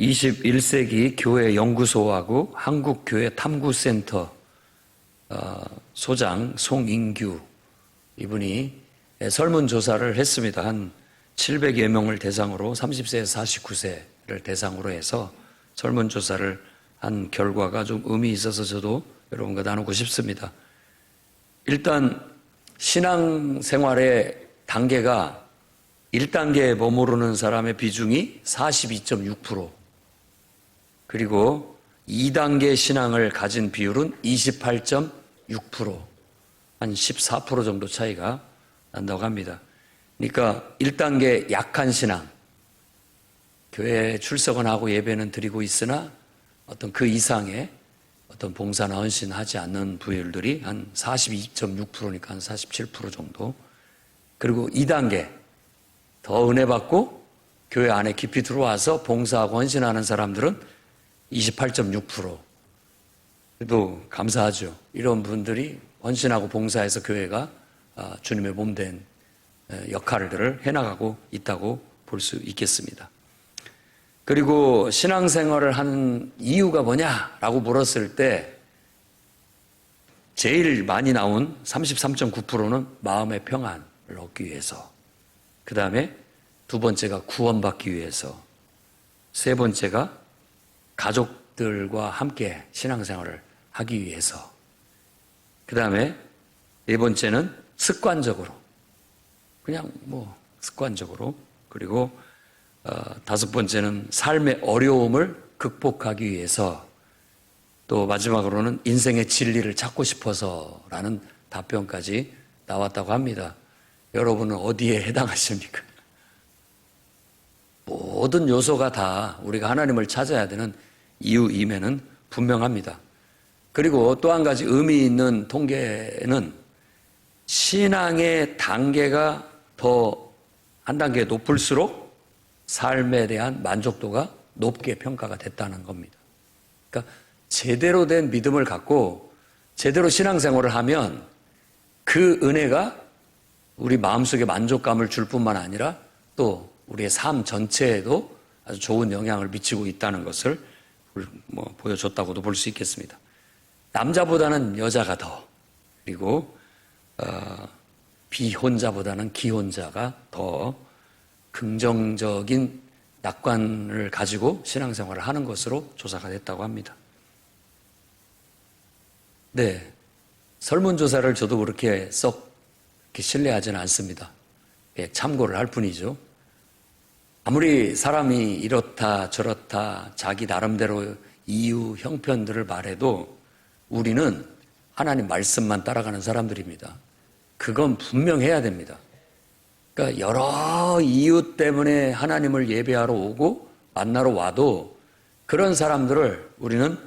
21세기 교회 연구소하고 한국교회 탐구센터 소장 송인규 이분이 설문조사를 했습니다. 한 700여 명을 대상으로 30세에서 49세를 대상으로 해서 설문조사를 한 결과가 좀 의미 있어서 저도 여러분과 나누고 싶습니다. 일단 신앙생활의 단계가 1단계에 머무르는 사람의 비중이 42.6%, 그리고 2단계 신앙을 가진 비율은 28.6%, 한 14% 정도 차이가 난다고 합니다. 그러니까 1단계 약한 신앙, 교회에 출석은 하고 예배는 드리고 있으나 어떤 그 이상의 어떤 봉사나 헌신하지 않는 부율들이 한 42.6%니까 한 47% 정도. 그리고 2단계 더 은혜 받고 교회 안에 깊이 들어와서 봉사하고 헌신하는 사람들은 28.6%. 그래도 감사하죠. 이런 분들이 헌신하고 봉사해서 교회가 주님의 몸된 역할들을 해나가고 있다고 볼 수 있겠습니다. 그리고 신앙생활을 하는 이유가 뭐냐라고 물었을 때 제일 많이 나온 33.9%는 마음의 평안을 얻기 위해서, 그 다음에 두 번째가 구원받기 위해서, 세 번째가 가족들과 함께 신앙생활을 하기 위해서, 그 다음에 네 번째는 습관적으로, 그냥 습관적으로, 그리고 다섯 번째는 삶의 어려움을 극복하기 위해서, 또 마지막으로는 인생의 진리를 찾고 싶어서라는 답변까지 나왔다고 합니다. 여러분은 어디에 해당하십니까? 모든 요소가 다 우리가 하나님을 찾아야 되는 이유임에는 분명합니다. 그리고 또 한 가지 의미 있는 통계는 신앙의 단계가 더 한 단계 높을수록 삶에 대한 만족도가 높게 평가가 됐다는 겁니다. 그러니까 제대로 된 믿음을 갖고 제대로 신앙생활을 하면 그 은혜가 우리 마음속에 만족감을 줄 뿐만 아니라 또 우리의 삶 전체에도 아주 좋은 영향을 미치고 있다는 것을 보여줬다고도 볼 수 있겠습니다. 남자보다는 여자가 더, 그리고 비혼자보다는 기혼자가 더 긍정적인 낙관을 가지고 신앙생활을 하는 것으로 조사가 됐다고 합니다. 네, 설문조사를 저도 그렇게 썩 신뢰하지는 않습니다. 참고를 할 뿐이죠. 아무리 사람이 이렇다 저렇다 자기 나름대로 이유 형편들을 말해도 우리는 하나님 말씀만 따라가는 사람들입니다. 그건 분명해야 됩니다. 그러니까 여러 이유 때문에 하나님을 예배하러 오고 만나러 와도 그런 사람들을 우리는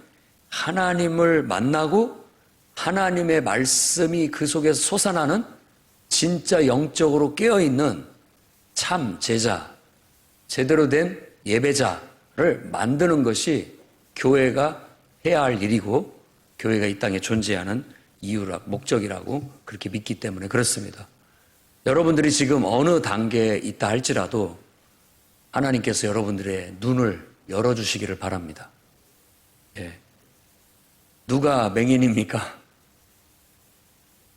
하나님을 만나고 하나님의 말씀이 그 속에서 솟아나는 진짜 영적으로 깨어있는 참 제자, 제대로 된 예배자를 만드는 것이 교회가 해야 할 일이고 교회가 이 땅에 존재하는 목적이라고 그렇게 믿기 때문에 그렇습니다. 여러분들이 지금 어느 단계에 있다 할지라도 하나님께서 여러분들의 눈을 열어주시기를 바랍니다. 예. 누가 맹인입니까?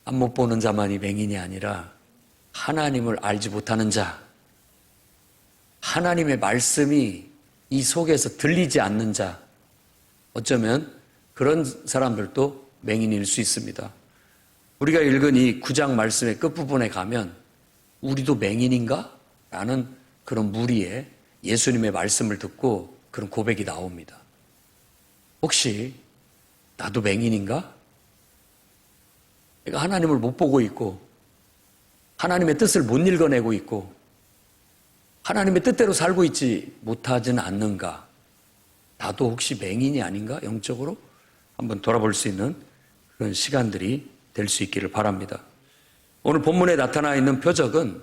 안 못 보는 자만이 맹인이 아니라 하나님을 알지 못하는 자, 하나님의 말씀이 이 속에서 들리지 않는 자, 어쩌면 그런 사람들도 맹인일 수 있습니다. 우리가 읽은 이 9장 말씀의 끝부분에 가면 우리도 맹인인가? 라는 그런 무리에 예수님의 말씀을 듣고 그런 고백이 나옵니다. 혹시 나도 맹인인가? 내가 하나님을 못 보고 있고 하나님의 뜻을 못 읽어내고 있고 하나님의 뜻대로 살고 있지 못하지는 않는가? 나도 혹시 맹인이 아닌가? 영적으로 한번 돌아볼 수 있는 그런 시간들이 될 수 있기를 바랍니다. 오늘 본문에 나타나 있는 표적은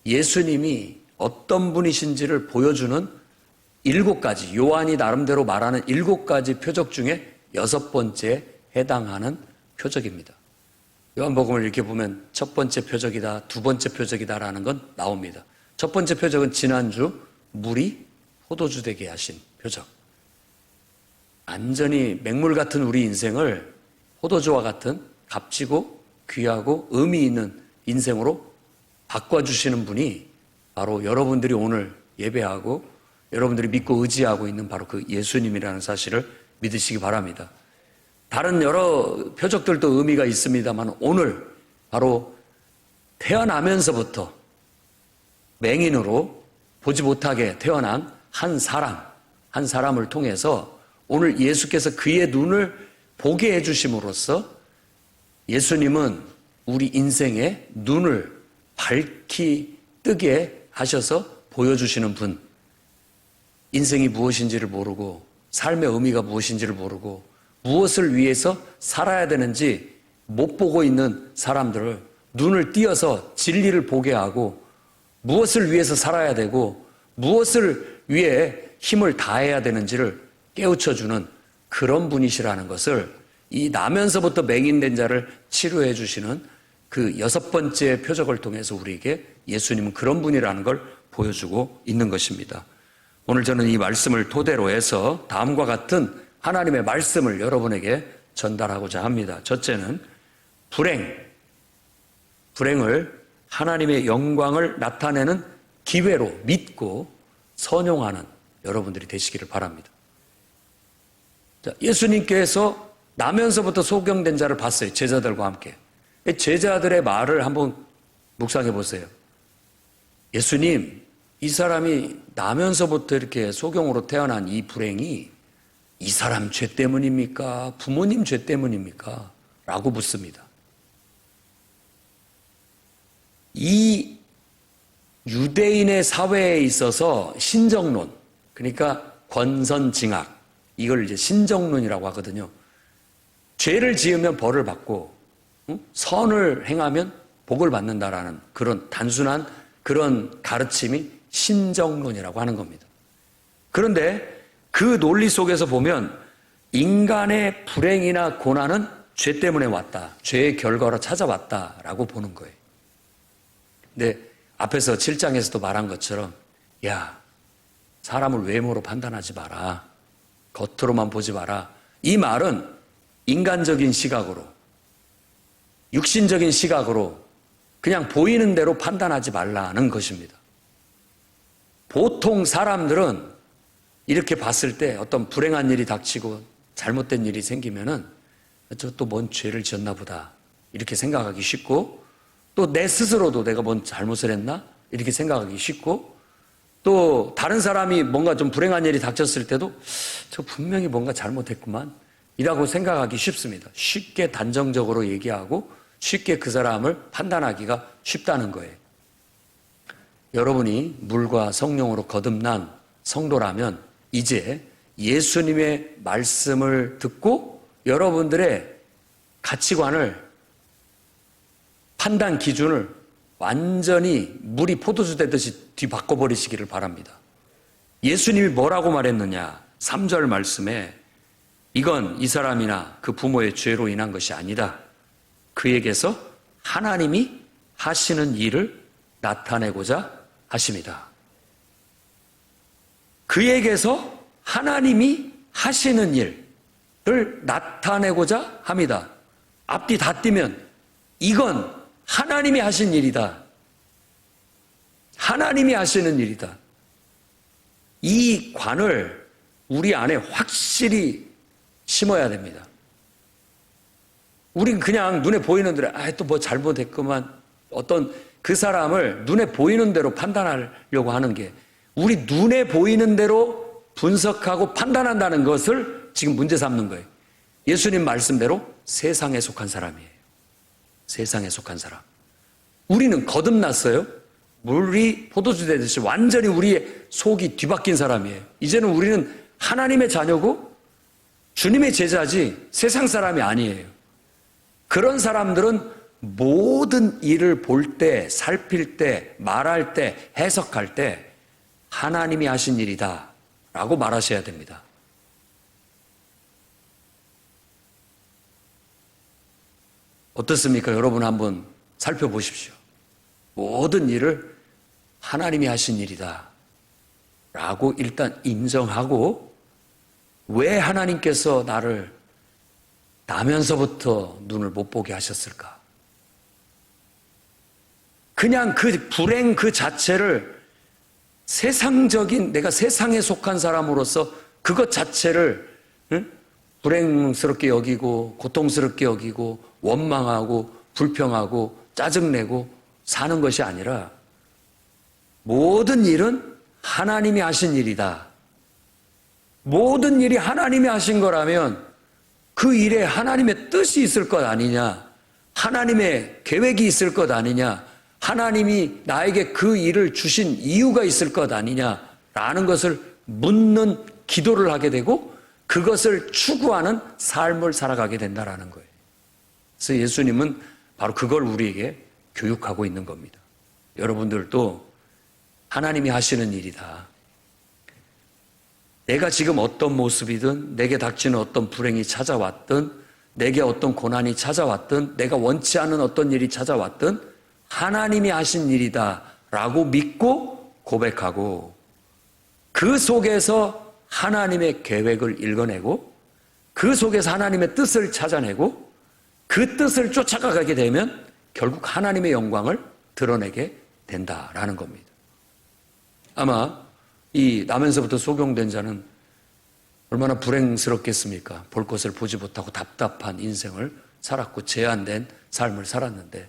예수님이 어떤 분이신지를 보여주는 7가지, 요한이 나름대로 말하는 7가지 표적 중에 6번째에 해당하는 표적입니다. 요한복음을 이렇게 보면 첫 번째 표적이다, 두 번째 표적이다라는 건 나옵니다. 첫 번째 표적은 지난주 물이 포도주 되게 하신 표적. 완전히 맹물 같은 우리 인생을 포도주와 같은 값지고 귀하고 의미 있는 인생으로 바꿔주시는 분이 바로 여러분들이 오늘 예배하고 여러분들이 믿고 의지하고 있는 바로 그 예수님이라는 사실을 믿으시기 바랍니다. 다른 여러 표적들도 의미가 있습니다만 오늘 바로 태어나면서부터 맹인으로 보지 못하게 태어난 한 사람을 통해서 오늘 예수께서 그의 눈을 보게 해주심으로써 예수님은 우리 인생의 눈을 밝히 뜨게 하셔서 보여주시는 분, 인생이 무엇인지를 모르고 삶의 의미가 무엇인지를 모르고 무엇을 위해서 살아야 되는지 못 보고 있는 사람들을 눈을 띄어서 진리를 보게 하고 무엇을 위해서 살아야 되고 무엇을 위해 힘을 다해야 되는지를 깨우쳐주는 그런 분이시라는 것을 이 나면서부터 맹인된 자를 치료해 주시는 그 6번째 표적을 통해서 우리에게 예수님은 그런 분이라는 걸 보여주고 있는 것입니다. 오늘 저는 이 말씀을 토대로 해서 다음과 같은 하나님의 말씀을 여러분에게 전달하고자 합니다. 첫째는 불행을 하나님의 영광을 나타내는 기회로 믿고 선용하는 여러분들이 되시기를 바랍니다. 자, 예수님께서 나면서부터 소경된 자를 봤어요. 제자들과 함께. 제자들의 말을 한번 묵상해 보세요. 예수님, 이 사람이 나면서부터 이렇게 소경으로 태어난 이 불행이 이 사람 죄 때문입니까? 부모님 죄 때문입니까? 라고 묻습니다. 이 유대인의 사회에 있어서 신정론, 그러니까 권선징악, 이걸 이제 신정론이라고 하거든요. 죄를 지으면 벌을 받고 선을 행하면 복을 받는다라는 그런 단순한 그런 가르침이 신정론이라고 하는 겁니다. 그런데 그 논리 속에서 보면 인간의 불행이나 고난은 죄 때문에 왔다. 죄의 결과로 찾아왔다라고 보는 거예요. 근데 앞에서 7장에서도 말한 것처럼 야, 사람을 외모로 판단하지 마라. 겉으로만 보지 마라. 이 말은 인간적인 시각으로, 육신적인 시각으로 그냥 보이는 대로 판단하지 말라는 것입니다. 보통 사람들은 이렇게 봤을 때 어떤 불행한 일이 닥치고 잘못된 일이 생기면은 저 또 뭔 죄를 지었나 보다 이렇게 생각하기 쉽고 또 내 스스로도 내가 뭔 잘못을 했나 이렇게 생각하기 쉽고 또 다른 사람이 뭔가 좀 불행한 일이 닥쳤을 때도 저 분명히 뭔가 잘못했구만 이라고 생각하기 쉽습니다. 쉽게 단정적으로 얘기하고 쉽게 그 사람을 판단하기가 쉽다는 거예요. 여러분이 물과 성령으로 거듭난 성도라면 이제 예수님의 말씀을 듣고 여러분들의 가치관을, 판단 기준을 완전히 물이 포도주 되듯이 뒤바꿔버리시기를 바랍니다. 예수님이 뭐라고 말했느냐? 3절 말씀에 이건 이 사람이나 그 부모의 죄로 인한 것이 아니다. 그에게서 하나님이 하시는 일을 나타내고자 하십니다. 그에게서 하나님이 하시는 일을 나타내고자 합니다. 앞뒤 다 띄면 이건 하나님이 하신 일이다. 하나님이 하시는 일이다. 이 관을 우리 안에 확실히 심어야 됩니다. 우린 그냥 눈에 보이는 대로 또 뭐 잘못했구만 어떤 그 사람을 눈에 보이는 대로 판단하려고 하는 게 우리 눈에 보이는 대로 분석하고 판단한다는 것을 지금 문제 삼는 거예요. 예수님 말씀대로 세상에 속한 사람이에요. 세상에 속한 사람. 우리는 거듭났어요. 물이 포도주 되듯이 완전히 우리의 속이 뒤바뀐 사람이에요. 이제는 우리는 하나님의 자녀고 주님의 제자지 세상 사람이 아니에요. 그런 사람들은 모든 일을 볼 때, 살필 때, 말할 때, 해석할 때 하나님이 하신 일이다 라고 말하셔야 됩니다. 어떻습니까? 여러분 한번 살펴보십시오. 모든 일을 하나님이 하신 일이다 라고 일단 인정하고 왜 하나님께서 나를 나면서부터 눈을 못 보게 하셨을까? 그냥 그 불행 그 자체를 세상적인, 내가 세상에 속한 사람으로서 그것 자체를 불행스럽게 여기고 고통스럽게 여기고 원망하고 불평하고 짜증내고 사는 것이 아니라 모든 일은 하나님이 하신 일이다. 모든 일이 하나님이 하신 거라면 그 일에 하나님의 뜻이 있을 것 아니냐, 하나님의 계획이 있을 것 아니냐, 하나님이 나에게 그 일을 주신 이유가 있을 것 아니냐라는 것을 묻는 기도를 하게 되고 그것을 추구하는 삶을 살아가게 된다라는 거예요. 그래서 예수님은 바로 그걸 우리에게 교육하고 있는 겁니다. 여러분들도 하나님이 하시는 일이다. 내가 지금 어떤 모습이든, 내게 닥치는 어떤 불행이 찾아왔든, 내게 어떤 고난이 찾아왔든, 내가 원치 않은 어떤 일이 찾아왔든 하나님이 하신 일이다 라고 믿고 고백하고 그 속에서 하나님의 계획을 읽어내고 그 속에서 하나님의 뜻을 찾아내고 그 뜻을 쫓아가게 되면 결국 하나님의 영광을 드러내게 된다라는 겁니다. 아마 이 나면서부터 소경된 자는 얼마나 불행스럽겠습니까? 볼 것을 보지 못하고 답답한 인생을 살았고 제한된 삶을 살았는데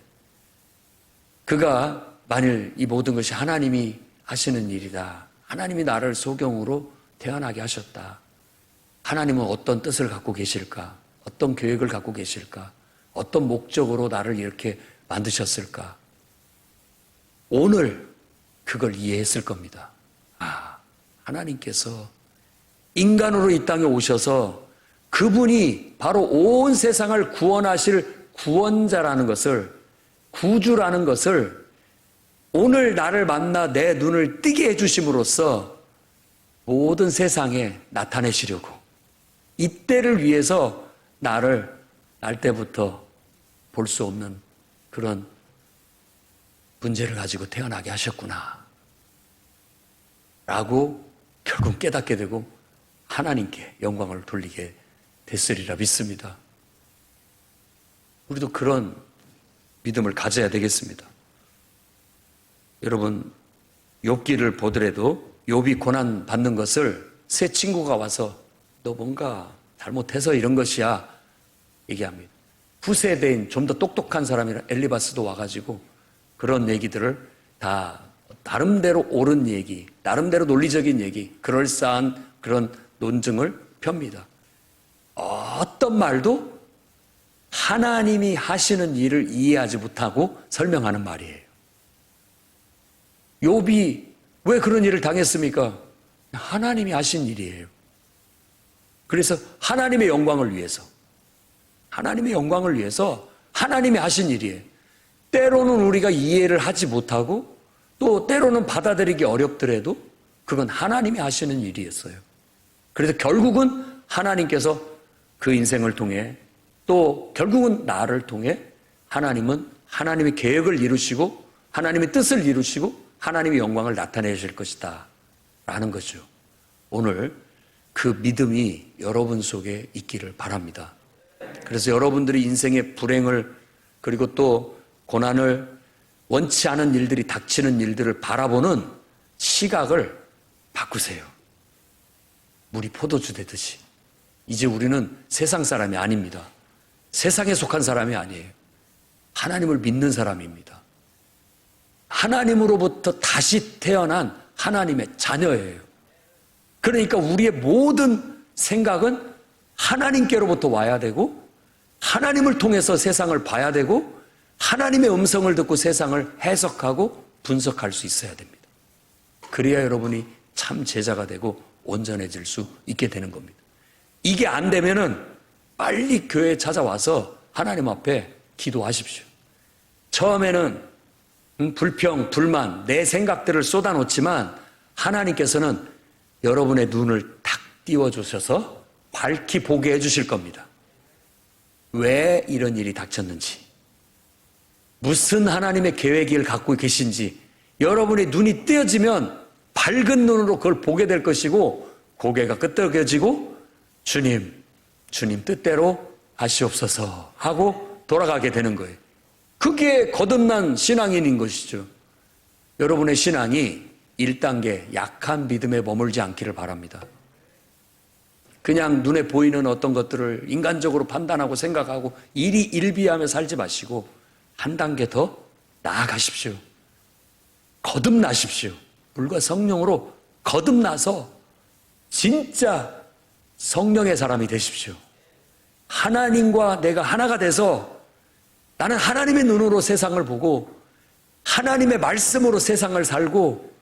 그가 만일 이 모든 것이 하나님이 하시는 일이다. 하나님이 나를 소경으로 태어나게 하셨다. 하나님은 어떤 뜻을 갖고 계실까? 어떤 계획을 갖고 계실까? 어떤 목적으로 나를 이렇게 만드셨을까? 오늘 그걸 이해했을 겁니다. 하나님께서 인간으로 이 땅에 오셔서 그분이 바로 온 세상을 구원하실 구원자라는 것을, 구주라는 것을 오늘 나를 만나 내 눈을 뜨게 해주심으로써 모든 세상에 나타내시려고 이때를 위해서 나를 날 때부터 볼 수 없는 그런 문제를 가지고 태어나게 하셨구나 라고 결국 깨닫게 되고 하나님께 영광을 돌리게 됐으리라 믿습니다. 우리도 그런 믿음을 가져야 되겠습니다. 여러분, 욥기를 보더라도 욥이 고난 받는 것을 새 친구가 와서 너 뭔가 잘못해서 이런 것이야 얘기합니다. 후세대인 좀 더 똑똑한 사람이라 엘리바스도 와가지고 그런 얘기들을 다 나름대로 옳은 얘기, 나름대로 논리적인 얘기, 그럴싸한 그런 논증을 펴니다. 어떤 말도 하나님이 하시는 일을 이해하지 못하고 설명하는 말이에요. 욥이 왜 그런 일을 당했습니까? 하나님이 하신 일이에요. 그래서 하나님의 영광을 위해서, 하나님의 영광을 위해서 하나님이 하신 일이에요. 때로는 우리가 이해를 하지 못하고 또 때로는 받아들이기 어렵더라도 그건 하나님이 하시는 일이었어요. 그래서 결국은 하나님께서 그 인생을 통해 또 결국은 나를 통해 하나님은 하나님의 계획을 이루시고 하나님의 뜻을 이루시고 하나님의 영광을 나타내실 것이다 라는 거죠. 오늘 그 믿음이 여러분 속에 있기를 바랍니다. 그래서 여러분들이 인생의 불행을 그리고 또 고난을 원치 않은 일들이 닥치는 일들을 바라보는 시각을 바꾸세요. 물이 포도주 되듯이. 이제 우리는 세상 사람이 아닙니다. 세상에 속한 사람이 아니에요. 하나님을 믿는 사람입니다. 하나님으로부터 다시 태어난 하나님의 자녀예요. 그러니까 우리의 모든 생각은 하나님께로부터 와야 되고 하나님을 통해서 세상을 봐야 되고 하나님의 음성을 듣고 세상을 해석하고 분석할 수 있어야 됩니다. 그래야 여러분이 참 제자가 되고 온전해질 수 있게 되는 겁니다. 이게 안 되면은 빨리 교회에 찾아와서 하나님 앞에 기도하십시오. 처음에는 불평, 불만, 내 생각들을 쏟아놓지만 하나님께서는 여러분의 눈을 탁 띄워주셔서 밝히 보게 해주실 겁니다. 왜 이런 일이 닥쳤는지, 무슨 하나님의 계획을 갖고 계신지 여러분의 눈이 띄어지면 밝은 눈으로 그걸 보게 될 것이고 고개가 끄덕여지고 주님 뜻대로 하시옵소서 하고 돌아가게 되는 거예요. 그게 거듭난 신앙인인 것이죠. 여러분의 신앙이 1단계 약한 믿음에 머물지 않기를 바랍니다. 그냥 눈에 보이는 어떤 것들을 인간적으로 판단하고 생각하고 일희일비하며 살지 마시고 한 단계 더 나아가십시오. 거듭나십시오. 물과 성령으로 거듭나서 진짜 성령의 사람이 되십시오. 하나님과 내가 하나가 돼서 나는 하나님의 눈으로 세상을 보고 하나님의 말씀으로 세상을 살고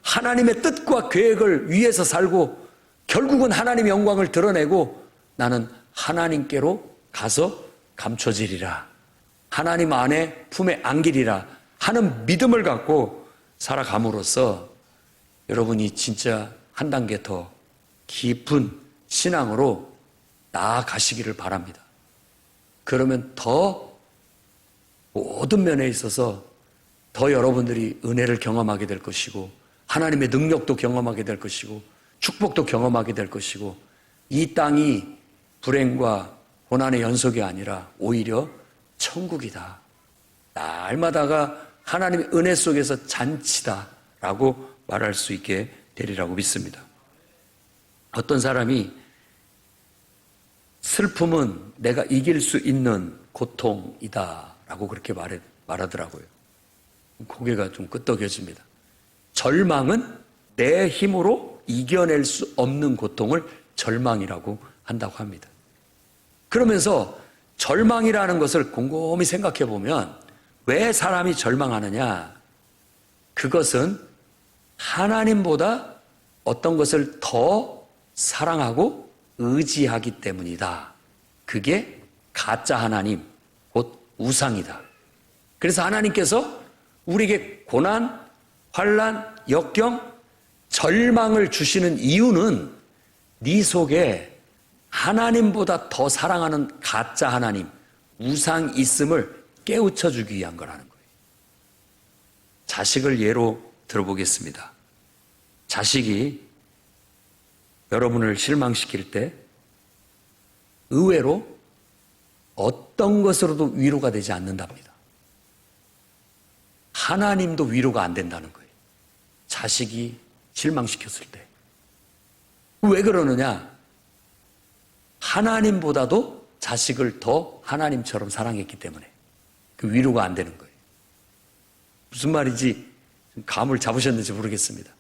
하나님의 뜻과 계획을 위해서 살고 결국은 하나님의 영광을 드러내고 나는 하나님께로 가서 감춰지리라. 하나님 안에 품에 안기리라 하는 믿음을 갖고 살아감으로써 여러분이 진짜 한 단계 더 깊은 신앙으로 나아가시기를 바랍니다. 그러면 더 모든 면에 있어서 더 여러분들이 은혜를 경험하게 될 것이고 하나님의 능력도 경험하게 될 것이고 축복도 경험하게 될 것이고 이 땅이 불행과 고난의 연속이 아니라 오히려 천국이다. 날마다가 하나님의 은혜 속에서 잔치다라고 말할 수 있게 되리라고 믿습니다. 어떤 사람이 슬픔은 내가 이길 수 있는 고통이다라고 그렇게 말하더라고요. 고개가 좀 끄덕여집니다. 절망은 내 힘으로 이겨낼 수 없는 고통을 절망이라고 한다고 합니다. 그러면서 절망이라는 것을 곰곰이 생각해 보면 왜 사람이 절망하느냐? 그것은 하나님보다 어떤 것을 더 사랑하고 의지하기 때문이다. 그게 가짜 하나님, 곧 우상이다. 그래서 하나님께서 우리에게 고난, 환난, 역경, 절망을 주시는 이유는 네 속에 하나님보다 더 사랑하는 가짜 하나님, 우상이 있음을 깨우쳐 주기 위한 거라는 거예요. 자식을 예로 들어보겠습니다. 자식이 여러분을 실망시킬 때 의외로 어떤 것으로도 위로가 되지 않는답니다. 하나님도 위로가 안 된다는 거예요. 자식이 실망시켰을 때. 왜 그러느냐? 하나님보다도 자식을 더 하나님처럼 사랑했기 때문에 그 위로가 안 되는 거예요. 무슨 말인지 감을 잡으셨는지 모르겠습니다.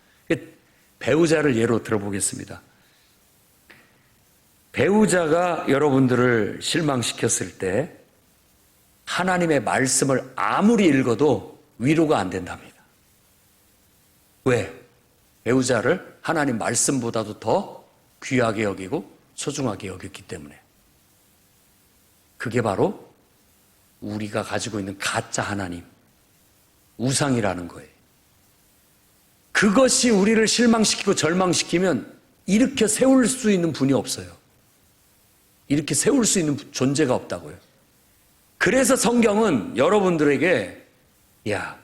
배우자를 예로 들어보겠습니다. 배우자가 여러분들을 실망시켰을 때 하나님의 말씀을 아무리 읽어도 위로가 안 된답니다. 왜? 배우자를 하나님 말씀보다도 더 귀하게 여기고 소중하게 여겼기 때문에. 그게 바로 우리가 가지고 있는 가짜 하나님, 우상이라는 거예요. 그것이 우리를 실망시키고 절망시키면 일으켜 세울 수 있는 분이 없어요. 이렇게 세울 수 있는 존재가 없다고요. 그래서 성경은 여러분들에게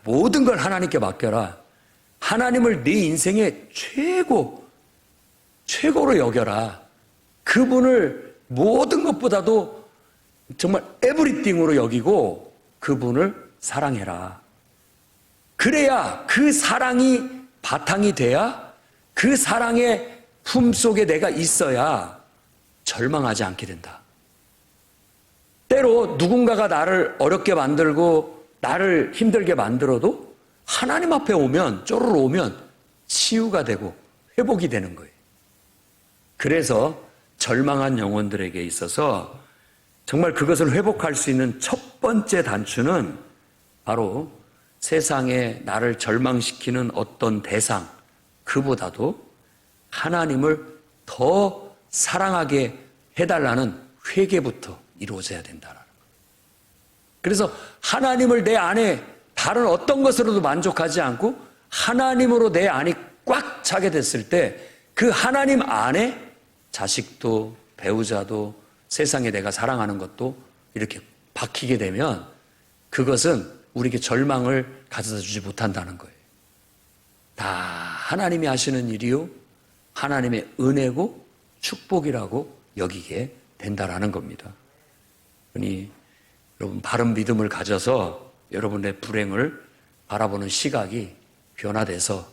모든 걸 하나님께 맡겨라. 하나님을 네 인생의 최고로 여겨라. 그분을 모든 것보다도 정말 에브리띵으로 여기고 그분을 사랑해라. 그래야 그 사랑이 바탕이 돼야 그 사랑의 품속에 내가 있어야 절망하지 않게 된다. 때로 누군가가 나를 어렵게 만들고 나를 힘들게 만들어도 하나님 앞에 오면, 쪼르르 오면 치유가 되고 회복이 되는 거예요. 그래서 절망한 영혼들에게 있어서 정말 그것을 회복할 수 있는 첫 번째 단추는 바로 세상에 나를 절망시키는 어떤 대상, 그보다도 하나님을 더 사랑하게 해달라는 회개부터 이루어져야 된다는 거예요. 그래서 하나님을 내 안에 다른 어떤 것으로도 만족하지 않고 하나님으로 내 안이 꽉 차게 됐을 때 그 하나님 안에 자식도 배우자도 세상에 내가 사랑하는 것도 이렇게 박히게 되면 그것은 우리에게 절망을 가져다 주지 못한다는 거예요. 다 하나님이 하시는 일이요 하나님의 은혜고 축복이라고 여기게 된다라는 겁니다. 그러니 여러분 바른 믿음을 가져서 여러분의 불행을 바라보는 시각이 변화돼서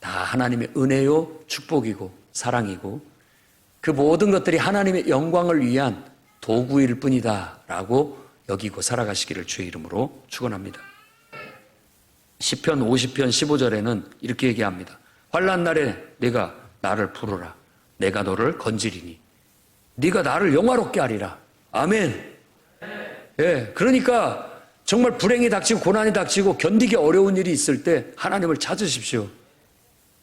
다 하나님의 은혜요 축복이고 사랑이고 그 모든 것들이 하나님의 영광을 위한 도구일 뿐이다 라고 여기고 살아가시기를 주의 이름으로 축원합니다. 시편 50편 15절에는 이렇게 얘기합니다. 환난 날에 네가 나를 부르라. 내가 너를 건지리니 네가 나를 영화롭게 하리라. 아멘. 예, 그러니까 정말 불행이 닥치고 고난이 닥치고 견디기 어려운 일이 있을 때 하나님을 찾으십시오.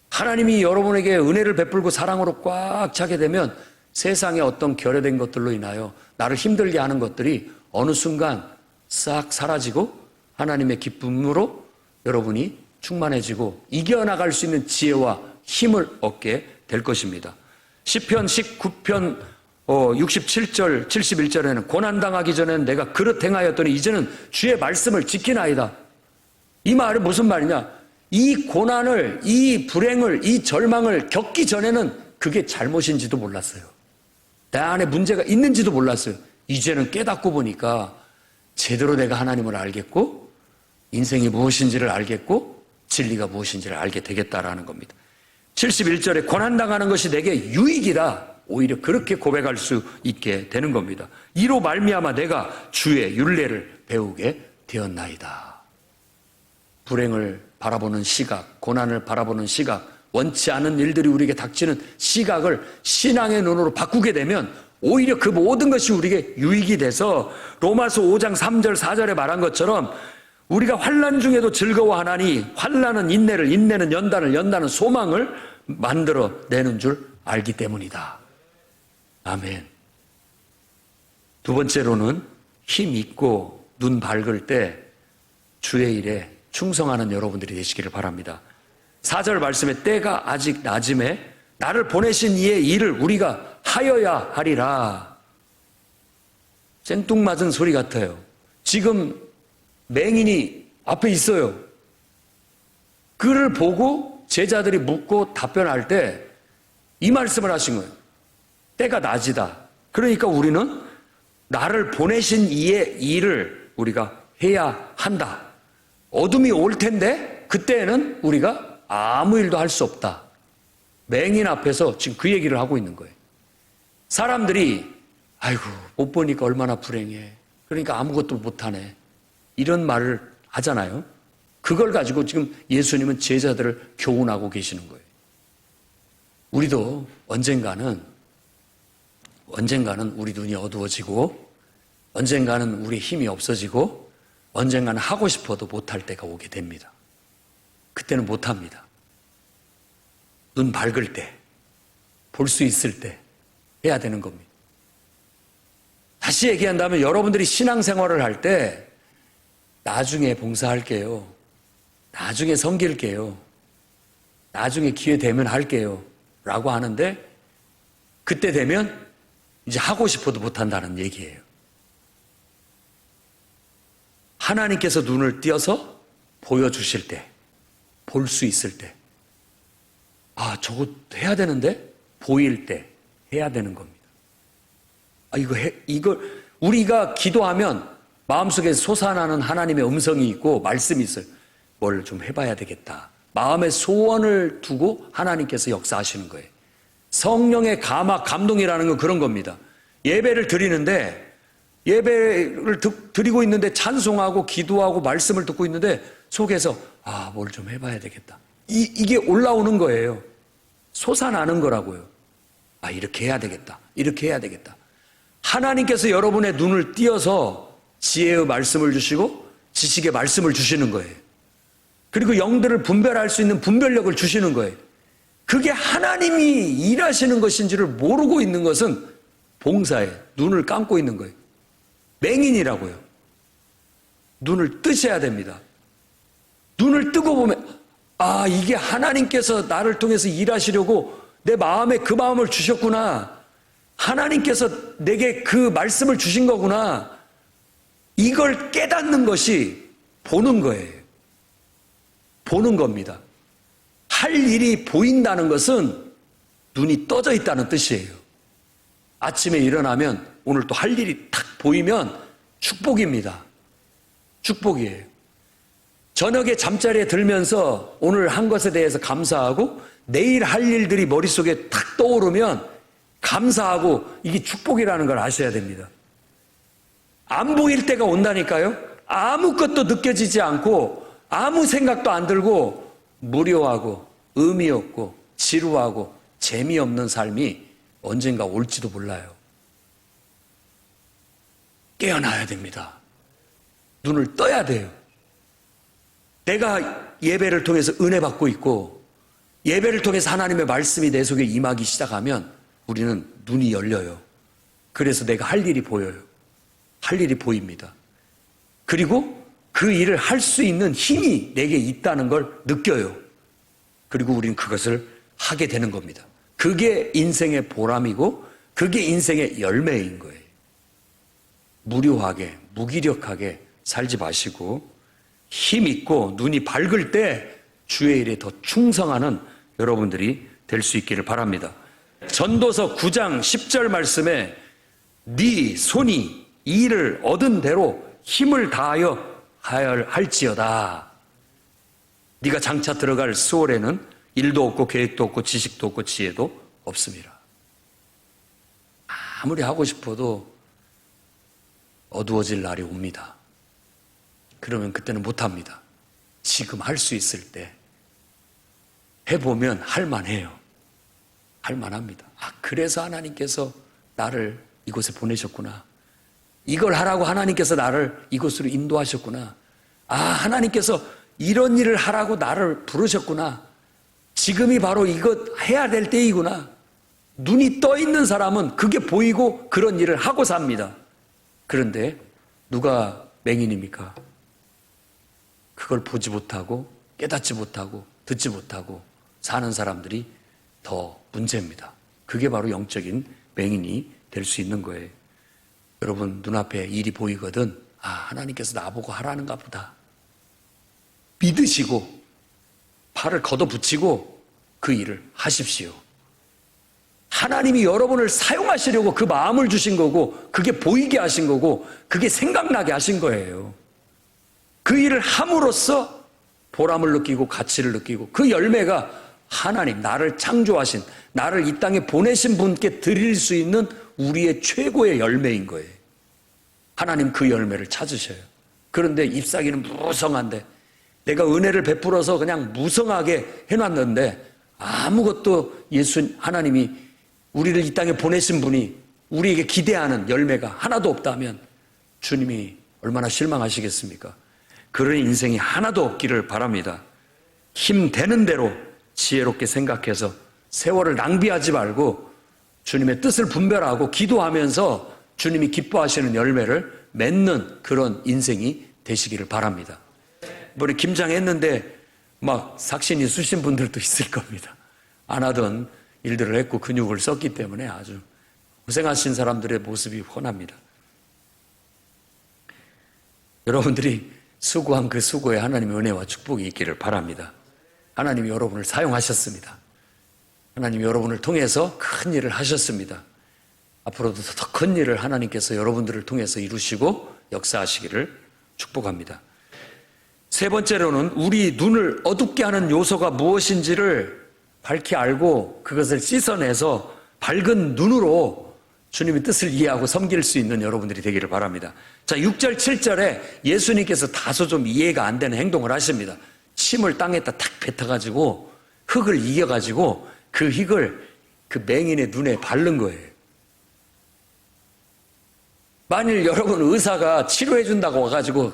하나님이 여러분에게 은혜를 베풀고 사랑으로 꽉 차게 되면 세상의 어떤 결여된 것들로 인하여 나를 힘들게 하는 것들이 어느 순간 싹 사라지고 하나님의 기쁨으로 여러분이 충만해지고 이겨나갈 수 있는 지혜와 힘을 얻게 될 것입니다. 시편 19편 67절 71절에는 고난당하기 전에는 내가 그릇 행하였더니 이제는 주의 말씀을 지키나이다. 이 말은 무슨 말이냐? 이 고난을, 이 불행을, 이 절망을 겪기 전에는 그게 잘못인지도 몰랐어요. 내 안에 문제가 있는지도 몰랐어요. 이제는 깨닫고 보니까 제대로 내가 하나님을 알겠고 인생이 무엇인지를 알겠고 진리가 무엇인지를 알게 되겠다라는 겁니다. 71절에 고난당하는 것이 내게 유익이다. 오히려 그렇게 고백할 수 있게 되는 겁니다. 이로 말미암아 내가 주의 율례를 배우게 되었나이다. 불행을 바라보는 시각, 고난을 바라보는 시각, 원치 않은 일들이 우리에게 닥치는 시각을 신앙의 눈으로 바꾸게 되면 오히려 그 모든 것이 우리에게 유익이 돼서 로마서 5장 3절 4절에 말한 것처럼 우리가 환난 중에도 즐거워하나니 환난은 인내를, 인내는 연단을, 연단은 소망을 만들어내는 줄 알기 때문이다. 아멘. 두 번째로는 힘 있고 눈 밝을 때 주의 일에 충성하는 여러분들이 되시기를 바랍니다. 4절 말씀에 때가 아직 낮음에 나를 보내신 이의 일을 우리가 하여야 하리라. 생뚱맞은 소리 같아요. 지금 맹인이 앞에 있어요. 그를 보고 제자들이 묻고 답변할 때 이 말씀을 하신 거예요. 때가 낮이다. 그러니까 우리는 나를 보내신 이의 일을 우리가 해야 한다. 어둠이 올 텐데 그때는 우리가 아무 일도 할 수 없다. 맹인 앞에서 지금 그 얘기를 하고 있는 거예요. 사람들이 아이고 못 보니까 얼마나 불행해. 그러니까 아무것도 못하네. 이런 말을 하잖아요. 그걸 가지고 지금 예수님은 제자들을 교훈하고 계시는 거예요. 우리도 언젠가는 우리 눈이 어두워지고 언젠가는 우리 힘이 없어지고 언젠가는 하고 싶어도 못할 때가 오게 됩니다. 그때는 못합니다. 눈 밝을 때, 볼 수 있을 때 해야 되는 겁니다. 다시 얘기한다면 여러분들이 신앙생활을 할 때 나중에 봉사할게요. 나중에 섬길게요. 나중에 기회 되면 할게요. 라고 하는데 그때 되면 이제 하고 싶어도 못한다는 얘기예요. 하나님께서 눈을 띄어서 보여주실 때, 볼 수 있을 때, 아, 저거 해야 되는데? 보일 때 해야 되는 겁니다. 아, 이걸, 우리가 기도하면 마음속에 솟아나는 하나님의 음성이 있고 말씀이 있어요. 뭘 좀 해봐야 되겠다. 마음의 소원을 두고 하나님께서 역사하시는 거예요. 성령의 감화, 감동이라는 건 그런 겁니다. 예배를 드리는데 예배를 드리고 있는데 찬송하고 기도하고 말씀을 듣고 있는데 속에서 아, 뭘 좀 해봐야 되겠다. 이게 올라오는 거예요. 솟아나는 거라고요. 아, 이렇게 해야 되겠다. 이렇게 해야 되겠다. 하나님께서 여러분의 눈을 띄어서 지혜의 말씀을 주시고 지식의 말씀을 주시는 거예요. 그리고 영들을 분별할 수 있는 분별력을 주시는 거예요. 그게 하나님이 일하시는 것인지를 모르고 있는 것은 봉사에 눈을 감고 있는 거예요. 맹인이라고요. 눈을 뜨셔야 됩니다. 눈을 뜨고 보면 아, 이게 하나님께서 나를 통해서 일하시려고 내 마음에 그 마음을 주셨구나. 하나님께서 내게 그 말씀을 주신 거구나. 이걸 깨닫는 것이 보는 거예요. 보는 겁니다. 할 일이 보인다는 것은 눈이 떠져 있다는 뜻이에요. 아침에 일어나면 오늘 또 할 일이 탁 보이면 축복입니다. 축복이에요. 저녁에 잠자리에 들면서 오늘 한 것에 대해서 감사하고 내일 할 일들이 머릿속에 탁 떠오르면 감사하고 이게 축복이라는 걸 아셔야 됩니다. 안 보일 때가 온다니까요. 아무것도 느껴지지 않고 아무 생각도 안 들고 무료하고 의미 없고 지루하고 재미없는 삶이 언젠가 올지도 몰라요. 깨어나야 됩니다. 눈을 떠야 돼요. 내가 예배를 통해서 은혜 받고 있고 예배를 통해서 하나님의 말씀이 내 속에 임하기 시작하면 우리는 눈이 열려요. 그래서 내가 할 일이 보여요. 할 일이 보입니다. 그리고 그 일을 할 수 있는 힘이 내게 있다는 걸 느껴요. 그리고 우리는 그것을 하게 되는 겁니다. 그게 인생의 보람이고 그게 인생의 열매인 거예요. 무료하게, 무기력하게 살지 마시고 힘 있고 눈이 밝을 때 주의 일에 더 충성하는 여러분들이 될 수 있기를 바랍니다. 전도서 9장 10절 말씀에 네 손이 이 일을 얻은 대로 힘을 다하여 할지어다. 네가 장차 들어갈 수월에는 일도 없고 계획도 없고 지식도 없고 지혜도 없습니다. 아무리 하고 싶어도 어두워질 날이 옵니다. 그러면 그때는 못합니다. 지금 할 수 있을 때 해보면 할만해요. 할만합니다. 그래서 하나님께서 나를 이곳에 보내셨구나. 이걸 하라고 하나님께서 나를 이곳으로 인도하셨구나. 하나님께서 이런 일을 하라고 나를 부르셨구나. 지금이 바로 이것 해야 될 때이구나. 눈이 떠 있는 사람은 그게 보이고 그런 일을 하고 삽니다. 그런데 누가 맹인입니까? 그걸 보지 못하고 깨닫지 못하고 듣지 못하고 사는 사람들이 더 문제입니다. 그게 바로 영적인 맹인이 될 수 있는 거예요. 여러분 눈앞에 일이 보이거든 하나님께서 나보고 하라는가 보다. 믿으시고 팔을 걷어붙이고 그 일을 하십시오. 하나님이 여러분을 사용하시려고 그 마음을 주신 거고 그게 보이게 하신 거고 그게 생각나게 하신 거예요. 그 일을 함으로써 보람을 느끼고 가치를 느끼고 그 열매가 하나님 나를 창조하신 나를 이 땅에 보내신 분께 드릴 수 있는 우리의 최고의 열매인 거예요. 하나님 그 열매를 찾으셔요. 그런데 잎사귀는 무성한데 내가 은혜를 베풀어서 그냥 무성하게 해놨는데 아무것도 하나님이 우리를 이 땅에 보내신 분이 우리에게 기대하는 열매가 하나도 없다면 주님이 얼마나 실망하시겠습니까? 그런 인생이 하나도 없기를 바랍니다. 힘 되는 대로 지혜롭게 생각해서 세월을 낭비하지 말고 주님의 뜻을 분별하고 기도하면서 주님이 기뻐하시는 열매를 맺는 그런 인생이 되시기를 바랍니다. 우리 김장 했는데 막 삭신이 쑤신 분들도 있을 겁니다. 안 하던 일들을 했고 근육을 썼기 때문에 아주 고생하신 사람들의 모습이 훤합니다. 여러분들이 수고한 그 수고에 하나님의 은혜와 축복이 있기를 바랍니다. 하나님이 여러분을 사용하셨습니다. 하나님이 여러분을 통해서 큰 일을 하셨습니다. 앞으로도 더 큰 일을 하나님께서 여러분들을 통해서 이루시고 역사하시기를 축복합니다. 세 번째로는 우리 눈을 어둡게 하는 요소가 무엇인지를 밝히 알고 그것을 씻어내서 밝은 눈으로 주님의 뜻을 이해하고 섬길 수 있는 여러분들이 되기를 바랍니다. 자, 6절, 7절에 예수님께서 다소 좀 이해가 안 되는 행동을 하십니다. 침을 땅에다 탁 뱉어가지고 흙을 이겨가지고 그 흙을 그 맹인의 눈에 바른 거예요. 만일 여러분 의사가 치료해준다고 와가지고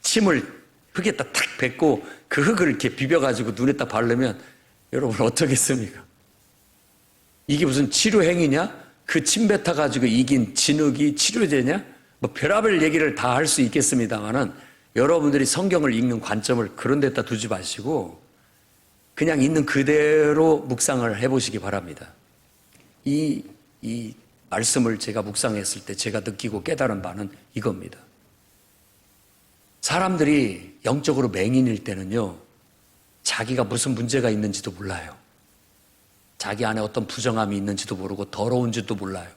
침을 흙에다 탁 뱉고 그 흙을 이렇게 비벼가지고 눈에다 바르면 여러분 어쩌겠습니까? 이게 무슨 치료 행위냐? 그 침 뱉어가지고 이긴 진흙이 치료제냐? 뭐 별의별 얘기를 다 할 수 있겠습니다만은 여러분들이 성경을 읽는 관점을 그런 데다 두지 마시고 그냥 있는 그대로 묵상을 해보시기 바랍니다. 이 말씀을 제가 묵상했을 때 제가 느끼고 깨달은 바는 이겁니다. 사람들이 영적으로 맹인일 때는요, 자기가 무슨 문제가 있는지도 몰라요. 자기 안에 어떤 부정함이 있는지도 모르고 더러운지도 몰라요.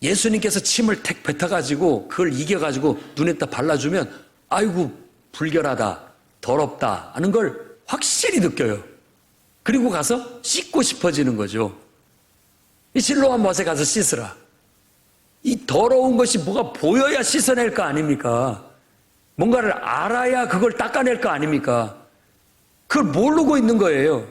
예수님께서 침을 택 뱉어가지고 그걸 이겨가지고 눈에다 발라주면 아이고 불결하다, 더럽다 하는 걸 확실히 느껴요. 그리고 가서 씻고 싶어지는 거죠. 이 실로암 못에 가서 씻으라. 이 더러운 것이 뭐가 보여야 씻어낼 거 아닙니까? 뭔가를 알아야 그걸 닦아낼 거 아닙니까? 그걸 모르고 있는 거예요.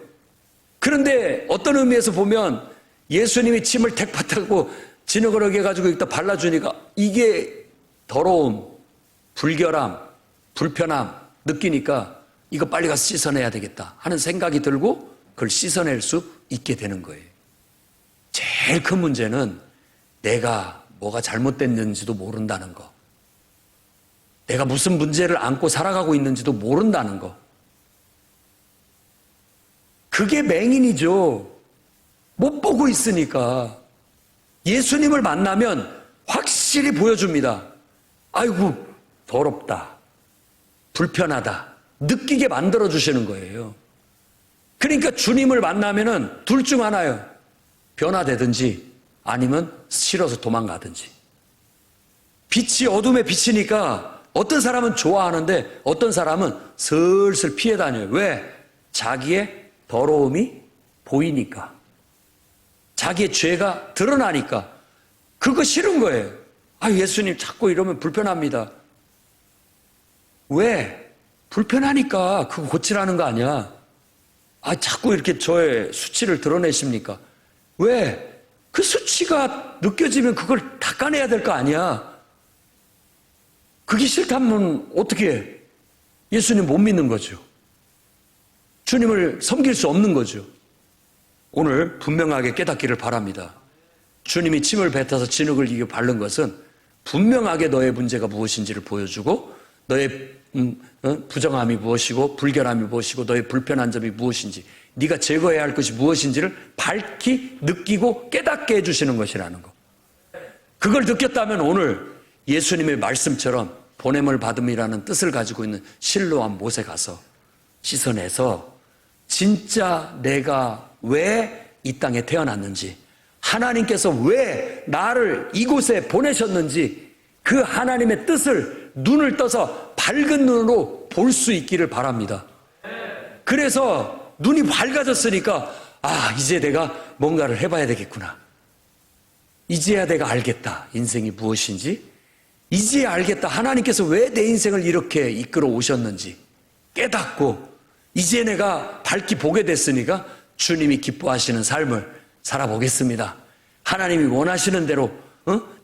그런데 어떤 의미에서 보면 예수님이 침을 택 뱉고 진흙으로 해가지고 일단 발라주니까 이게 더러움, 불결함, 불편함 느끼니까 이거 빨리 가서 씻어내야 되겠다 하는 생각이 들고 그걸 씻어낼 수 있게 되는 거예요. 제일 큰 문제는 내가 뭐가 잘못됐는지도 모른다는 거. 내가 무슨 문제를 안고 살아가고 있는지도 모른다는 거. 그게 맹인이죠. 못 보고 있으니까. 예수님을 만나면 확실히 보여줍니다. 아이고, 더럽다. 불편하다. 느끼게 만들어주시는 거예요. 그러니까 주님을 만나면은 둘 중 하나요. 변화되든지 아니면 싫어서 도망가든지. 빛이 어둠에 비치니까 어떤 사람은 좋아하는데 어떤 사람은 슬슬 피해 다녀요. 왜? 자기의 더러움이 보이니까. 자기의 죄가 드러나니까. 그거 싫은 거예요. 아, 예수님 자꾸 이러면 불편합니다. 왜? 불편하니까 그거 고치라는 거 아니야. 아, 자꾸 이렇게 저의 수치를 드러내십니까? 왜? 그 수치가 느껴지면 그걸 닦아내야 될 거 아니야. 그게 싫다면 어떻게 해? 예수님 못 믿는 거죠. 주님을 섬길 수 없는 거죠. 오늘 분명하게 깨닫기를 바랍니다. 주님이 침을 뱉어서 진흙을 이겨 바른 것은 분명하게 너의 문제가 무엇인지를 보여주고 너의 부정함이 무엇이고 불결함이 무엇이고 너의 불편한 점이 무엇인지 네가 제거해야 할 것이 무엇인지를 밝히 느끼고 깨닫게 해주시는 것이라는 거. 그걸 느꼈다면 오늘 예수님의 말씀처럼 보냄을 받음이라는 뜻을 가지고 있는 실로암 못에 가서 씻어내서 진짜 내가 왜 이 땅에 태어났는지, 하나님께서 왜 나를 이곳에 보내셨는지 그 하나님의 뜻을 눈을 떠서 밝은 눈으로 볼 수 있기를 바랍니다. 그래서 눈이 밝아졌으니까 아, 이제 내가 뭔가를 해봐야 되겠구나. 이제야 내가 알겠다. 인생이 무엇인지. 이제야 알겠다. 하나님께서 왜 내 인생을 이렇게 이끌어 오셨는지 깨닫고 이제 내가 밝히 보게 됐으니까 주님이 기뻐하시는 삶을 살아보겠습니다. 하나님이 원하시는 대로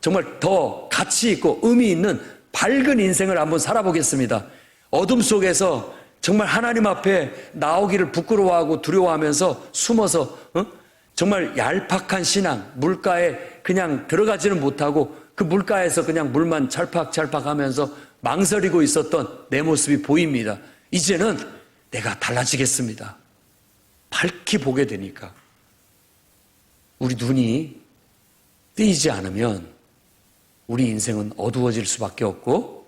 정말 더 가치 있고 의미 있는 밝은 인생을 한번 살아보겠습니다. 어둠 속에서 정말 하나님 앞에 나오기를 부끄러워하고 두려워하면서 숨어서 정말 얄팍한 신앙, 물가에 그냥 들어가지는 못하고 그 물가에서 그냥 물만 찰팍찰팍 하면서 망설이고 있었던 내 모습이 보입니다. 이제는 내가 달라지겠습니다. 밝히 보게 되니까. 우리 눈이 뜨이지 않으면 우리 인생은 어두워질 수밖에 없고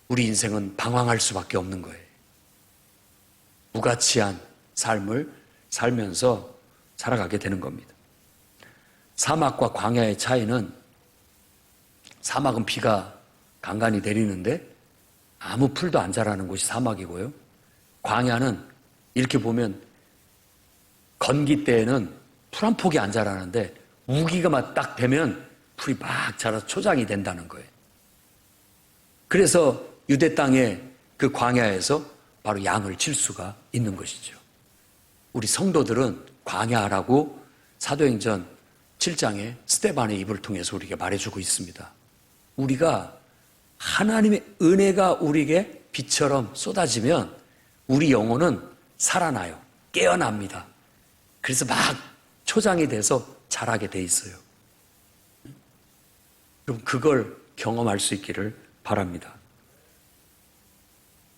우리 인생은 방황할 수밖에 없는 거예요. 무가치한 삶을 살면서 살아가게 되는 겁니다. 사막과 광야의 차이는 사막은 비가 간간히 내리는데 아무 풀도 안 자라는 곳이 사막이고요. 광야는 이렇게 보면 건기 때에는 풀 한 폭이 안 자라는데 우기가 딱 되면 풀이 막 자라서 초장이 된다는 거예요. 그래서 유대 땅의 그 광야에서 바로 양을 칠 수가 있는 것이죠. 우리 성도들은 광야라고 사도행전 7장에 스데반의 입을 통해서 우리에게 말해주고 있습니다. 우리가 하나님의 은혜가 우리에게 비처럼 쏟아지면 우리 영혼은 살아나요. 깨어납니다. 그래서 막 초장이 돼서 자라게 돼 있어요. 그럼 그걸 경험할 수 있기를 바랍니다.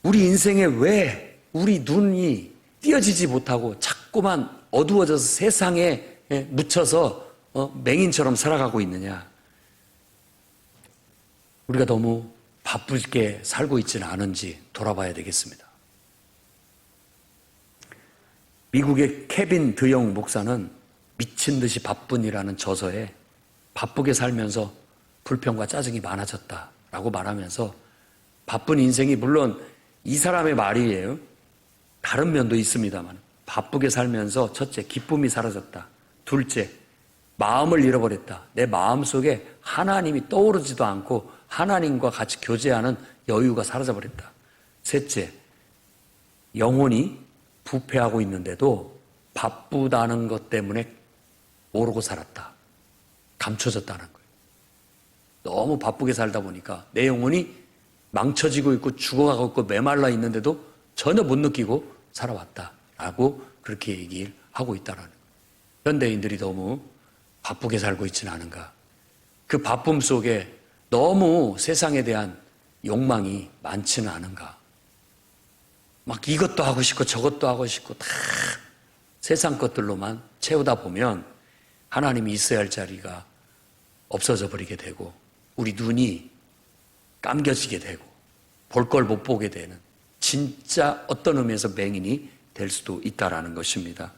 우리 인생에 왜 우리 눈이 띄어지지 못하고 자꾸만 어두워져서 세상에 묻혀서 맹인처럼 살아가고 있느냐? 우리가 너무 바쁘게 살고 있지는 않은지 돌아봐야 되겠습니다. 미국의 케빈 드영 목사는 미친 듯이 바쁜이라는 저서에 바쁘게 살면서 불평과 짜증이 많아졌다라고 말하면서 바쁜 인생이 물론 이 사람의 말이에요. 다른 면도 있습니다만 바쁘게 살면서 첫째, 기쁨이 사라졌다. 둘째, 마음을 잃어버렸다. 내 마음속에 하나님이 떠오르지도 않고 하나님과 같이 교제하는 여유가 사라져버렸다. 셋째, 영혼이 부패하고 있는데도 바쁘다는 것 때문에 모르고 살았다. 감춰졌다는 거예요. 너무 바쁘게 살다 보니까 내 영혼이 망쳐지고 있고 죽어가고 있고 메말라 있는데도 전혀 못 느끼고 살아왔다라고 그렇게 얘기를 하고 있다라는 거예요. 현대인들이 너무 바쁘게 살고 있지는 않은가. 그 바쁨 속에 너무 세상에 대한 욕망이 많지는 않은가. 막 이것도 하고 싶고 저것도 하고 싶고 다 세상 것들로만 채우다 보면 하나님이 있어야 할 자리가 없어져 버리게 되고 우리 눈이 감겨지게 되고 볼 걸 못 보게 되는 진짜 어떤 의미에서 맹인이 될 수도 있다라는 것입니다.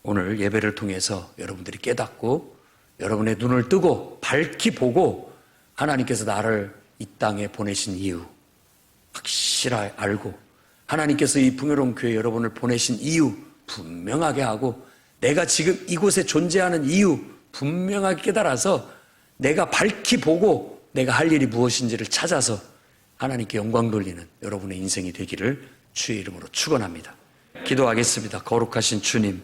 오늘 예배를 통해서 여러분들이 깨닫고 여러분의 눈을 뜨고 밝히 보고 하나님께서 나를 이 땅에 보내신 이유 확실하게 알고 하나님께서 이 풍요로운 교회 여러분을 보내신 이유 분명하게 하고 내가 지금 이곳에 존재하는 이유 분명하게 깨달아서 내가 밝히 보고 내가 할 일이 무엇인지를 찾아서 하나님께 영광 돌리는 여러분의 인생이 되기를 주의 이름으로 축원합니다. 기도하겠습니다. 거룩하신 주님,